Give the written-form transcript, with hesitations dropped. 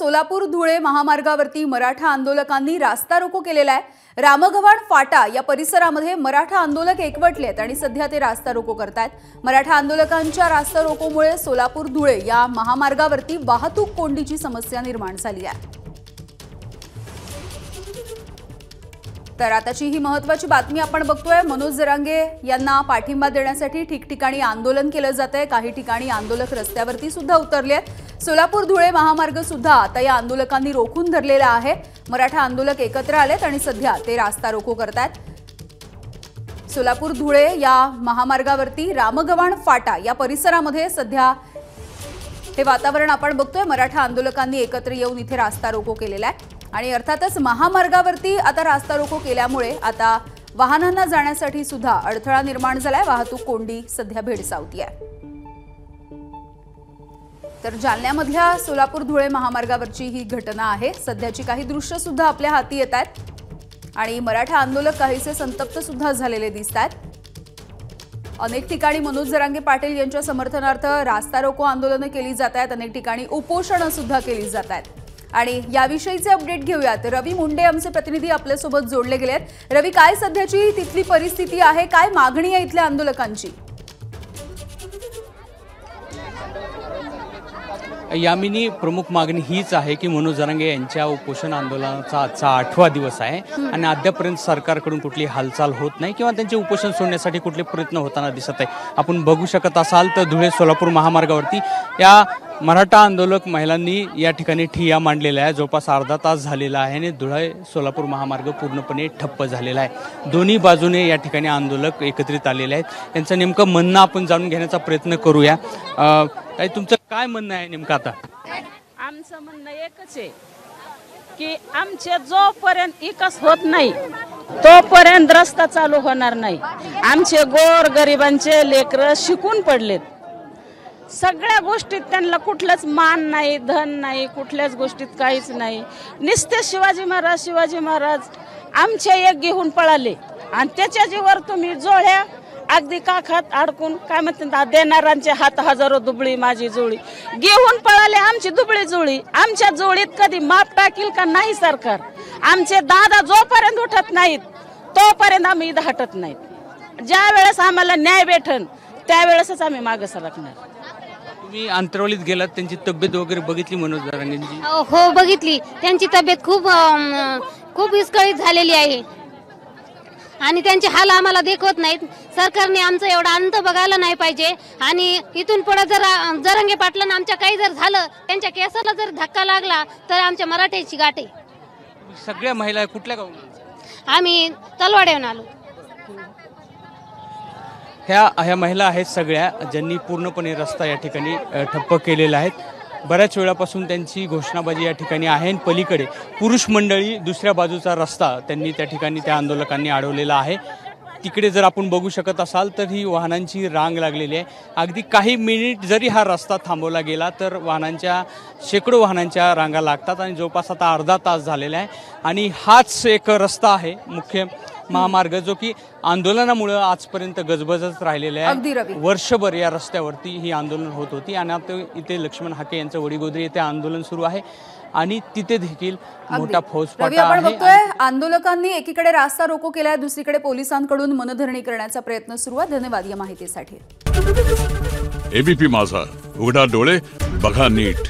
सोलापूर धुळे महामार्गावरती मराठा आंदोलकांनी रास्ता रोको केलेला आहे। रामगव्हाण फाटा या परिसरामध्ये मराठा आंदोलक एकवटलेत आणि सध्या ते रास्ता रोको करतायत। मराठा आंदोलकांच्या रास्ता रोकोमुळे सोलापूर धुळे या महामार्गावरती वाहतूक कोंडीची समस्या निर्माण झाली आहे। तर आताची ही महत्त्वाची बातमी आपण बघतोय। मनोज जरांगे यांना पाठिंबा देण्यासाठी ठिकठिकाणी आंदोलन केलं जातंय। काही ठिकाणी आंदोलक रस्त्यावरती सुद्धा उतरले आहेत। सोलापूर धुळे महामार्ग सुद्धा आता या आंदोलकांनी रोखून धरलेला आहे। मराठा आंदोलक एकत्र आलेत आणि सध्या ते रास्ता रोको करतायत। सोलापूर धुळे या महामार्गावरती रामगव्हाण फाटा या परिसरामध्ये सध्या हे वातावरण आपण बघतोय। मराठा आंदोलकांनी एकत्र येऊन इथे रास्ता रोको केलेला आहे आणि अर्थातच महामार्गावरती आता रास्ता रोको केल्यामुळे आता वाहनांना जाण्यासाठी सुद्धा अडथळा निर्माण झालाय। वाहतूक कोंडी सध्या भेडसावतीये। तर जालन्यामधल्या सोलापूर धुळे महामार्गावरची ही घटना आहे। सध्याची काही दृश्य सुद्धा आपल्या हाती येत आहेत आणि मराठा आंदोलक काहीसे संतप्त सुद्धा झालेले दिसत आहेत। अनेक ठिकाणी मनोज जरांगे पाटील यांच्या समर्थनार्थ रास्ता रोको आंदोलनं केली जात आहेत। अनेक ठिकाणी उपोषणं सुद्धा केली जात आहेत आणि याविषयीचे अपडेट घेऊयात। रवी मुंडे आमचे प्रतिनिधी आपल्यासोबत जोडले गेले आहेत। रवी, काय सध्याची तिथली परिस्थिती आहे? काय मागणी आहे इथल्या आंदोलकांची? यामिनी, प्रमुख मागणी हीच आहे की मनोज जरांगे यांच्या उपोषण आंदोलनाचा आजचा 8वा दिवस आहे आणि अद्यापर्यंत सरकारकडून कुठली हालचाल होत नाही किंवा त्यांचे उपोषण सोडण्यासाठी कुठले प्रयत्न होताना दिसत आहे। आपण बघू शकत असाल तर धुळे सोलापूर महामार्गावरती या मराठा आंदोलक महिलांनी या ठिकाणी ठिय्या मांडलेला आहे। जवळपास अर्धा तास झालेला आहे आणि धुळे सोलापूर महामार्ग पूर्णपणे ठप्प झालेला आहे। दोन्ही बाजूने या ठिकाणी आंदोलक एकत्रित आलेले आहेत। यांचं नेमकं म्हणणं आपण जाणून घेण्याचा प्रयत्न करूया। काय तुमचं काय म्हणणं आहे नेमकं? आता आमचं म्हणणं एकच आहे की आमचे जोपर्यंत विकास होत नाही तोपर्यंत रस्ता चालू होणार नाही। आमचे गोर गरिबांचे लेकरं शिकून पडलेत। सगळ्या गोष्टीत त्यांना कुठलंच मान नाही, धन नाही, कुठल्याच गोष्टीत काहीच नाही। नुसते शिवाजी महाराज आमचे एक घेऊन पळाले आणि त्याच्या जीवर तुम्ही जोळ्या अगदी काखात अडकून काय म्हणतात, देणाऱ्यांचे हात हजारो दुबळी माझी जोळी घेऊन पळाले। आमची दुबळी जोळी आमच्या जोळीत कधी माप टाकील का नाही सरकार? आमचे दादा जोपर्यंत उठत नाहीत तोपर्यंत आम्ही इथं हटत नाहीत। ज्या वेळेस आम्हाला न्याय भेटन त्यावेळेसच आम्ही मागे सरकणार। तुम्ही अंतरवलीत गेलात, त्यांची तब्येत वगैरे बघितली मनोज जरांगेंची? हो, बघितली। त्यांची तब्येत खूप विस्कळीत झालेली आहे आणि त्यांचे हाल आम्हाला देखवत नाहीत। सरकारने आमचा एवढा अंत बघायला नाही पाहिजे आणि इथून पुढे जर जरांगे पाटलांना आमच्या काही जर झालं, त्यांच्या केसाला जर धक्का लागला तर आमच्या मराठ्याची गाठ आहे। सगळ्या महिला कुठल्या गावून? आम्ही तलवाड्याहून आलो। ह्या महिला आहेत सगळ्या ज्यांनी पूर्णपणे रस्ता या ठिकाणी ठप्प केलेला आहे। बऱ्याच वेळापासून त्यांची घोषणाबाजी या ठिकाणी आहे आणि पलीकडे पुरुष मंडळी दुसऱ्या बाजूचा रस्ता त्यांनी त्या ठिकाणी त्या आंदोलकांनी अडवलेला आहे। तिकडे जर आपण बघू शकत असाल तर ही वाहनांची रांग लागलेली आहे। अगदी काही मिनिट जरी हा रस्ता थांबवला गेला तर शेकडो वाहनांच्या रांगा लागतात आणि जवळपास आता अर्धा तास झालेला आहे आणि हाच एक रस्ता आहे मुख्य महामार्ग जो की आंदोलनामुळे आजपर्यंत गजबजच राहिलेला आहे। वर्षभर या रस्त्यावरती ही आंदोलन होत होती आणि आता इथे लक्ष्मण हाके यांचं वडीगोद्री येथे आंदोलन सुरू आहे आणि तिथे देखील मोठा फौजफाटा आहे। आंदोलकांनी एकीकडे रास्ता रोको केलाय, दुसरीकडे पोलिसांकडून मनधरणी करण्याचा प्रयत्न सुरू आहे। धन्यवाद या माहितीसाठी। एबीपी माझा, उघडा डोळे बघा नीट।